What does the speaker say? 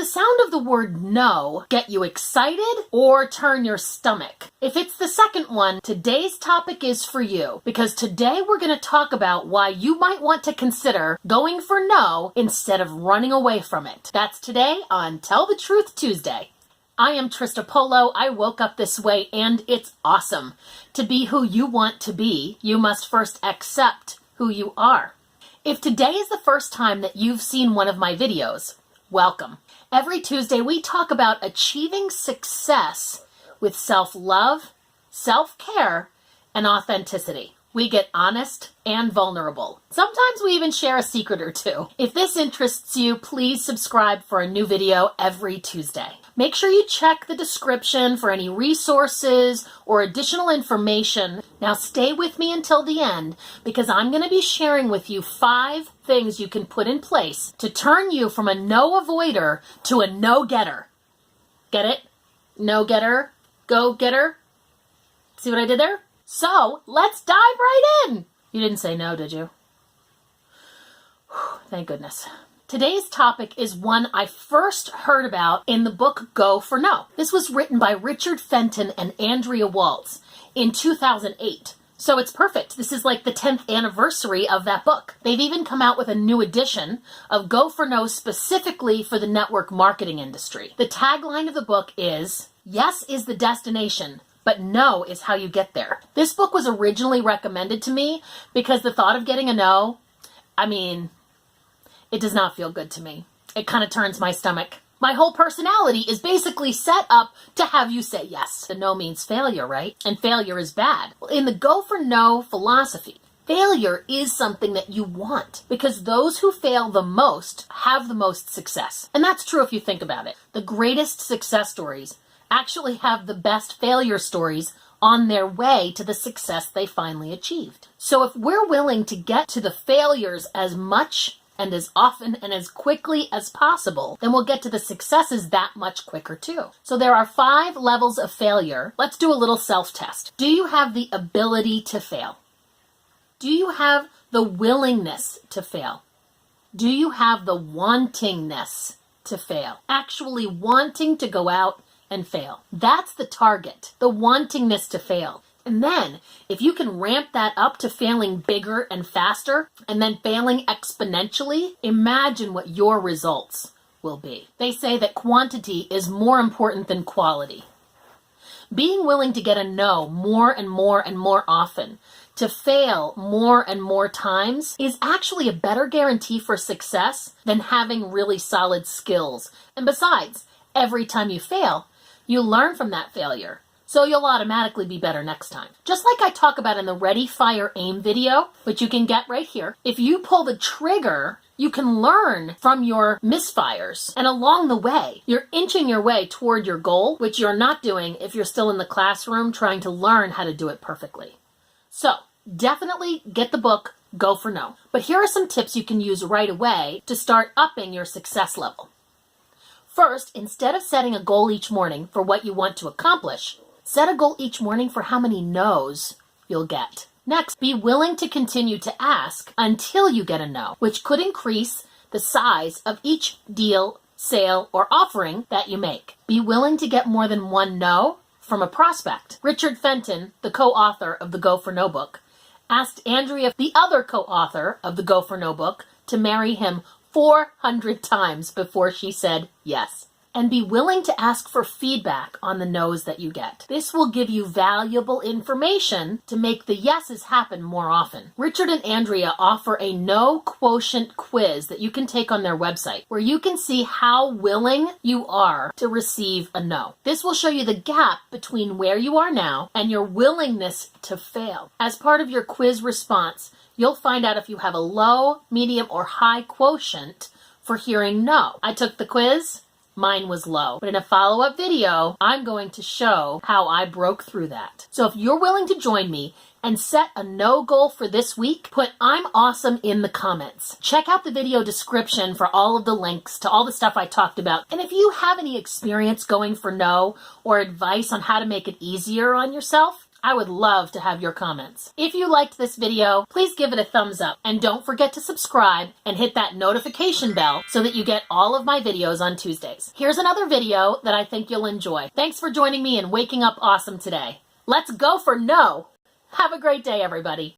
the sound of the word no get you excited or turn your stomach? If it's the second one, today's topic is for you, because today we're going to talk about why you might want to consider going for no instead of running away from it. That's today on Tell the Truth Tuesday. I am Trista Polo. I woke up this way and it's awesome. To be who you want to be, you must first accept who you are. If today is the first time that you've seen one of my videos, welcome. Every Tuesday we talk about achieving success with self-love, self-care, and authenticity. We get honest and vulnerable. Sometimes we even share a secret or two. If this interests you, please subscribe for a new video every Tuesday. Make sure you check the description for any resources or additional information. Now stay with me until the end, because I'm going to be sharing with you 5 things you can put in place to turn you from a no avoider to a no getter. Get it? No getter, go getter. See what I did there? So let's dive right in. You didn't say no, did you? Whew, thank goodness. Today's topic is one I first heard about in the book Go for No. This was written by Richard Fenton and Andrea Waltz in 2008. So it's perfect. This is like the 10th anniversary of that book. They've even come out with a new edition of Go for No specifically for the network marketing industry. The tagline of the book is, "Yes is the destination, but no is how you get there." This book was originally recommended to me because the thought of getting a no, it does not feel good to me. It kind of turns my stomach. My whole personality is basically set up to have you say yes. The no means failure, right? And failure is bad. Well, in the Go for No philosophy, failure is something that you want, because those who fail the most have the most success. And that's true if you think about it. The greatest success stories actually have the best failure stories on their way to the success they finally achieved. So if we're willing to get to the failures as much and as often and as quickly as possible, then we'll get to the successes that much quicker too. So there are 5 levels of failure. Let's do a little self-test. Do you have the ability to fail? Do you have the willingness to fail? Do you have the wantingness to fail? Actually wanting to go out and fail. That's the target, the wantingness to fail. And then, if you can ramp that up to failing bigger and faster, and then failing exponentially, imagine what your results will be. They say that quantity is more important than quality. Being willing to get a no more and more and more often, to fail more and more times, is actually a better guarantee for success than having really solid skills. And besides, every time you fail, you learn from that failure. So you'll automatically be better next time. Just like I talk about in the Ready, Fire, Aim video, which you can get right here. If you pull the trigger, you can learn from your misfires. And along the way, you're inching your way toward your goal, which you're not doing if you're still in the classroom trying to learn how to do it perfectly. So definitely get the book, Go for No. But here are some tips you can use right away to start upping your success level. First, instead of setting a goal each morning for what you want to accomplish, set a goal each morning for how many no's you'll get. Next, be willing to continue to ask until you get a no, which could increase the size of each deal, sale, or offering that you make. Be willing to get more than one no from a prospect. Richard Fenton, the co-author of the Go for No book, asked Andrea, the other co-author of the Go for No book, to marry him 400 times before she said yes. And be willing to ask for feedback on the no's that you get. This will give you valuable information to make the yeses happen more often. Richard and Andrea offer a no quotient quiz that you can take on their website, where you can see how willing you are to receive a no. This will show you the gap between where you are now and your willingness to fail. As part of your quiz response, you'll find out if you have a low, medium, or high quotient for hearing no. I took the quiz. Mine was low. But in a follow-up video, I'm going to show how I broke through that. So if you're willing to join me and set a no goal for this week, put "I'm awesome" in the comments. Check out the video description for all of the links to all the stuff I talked about. And if you have any experience going for no or advice on how to make it easier on yourself, I would love to have your comments. If you liked this video, please give it a thumbs up and don't forget to subscribe and hit that notification bell so that you get all of my videos on Tuesdays. Here's another video that I think you'll enjoy. Thanks for joining me in Waking Up Awesome today. Let's go for no! Have a great day, everybody.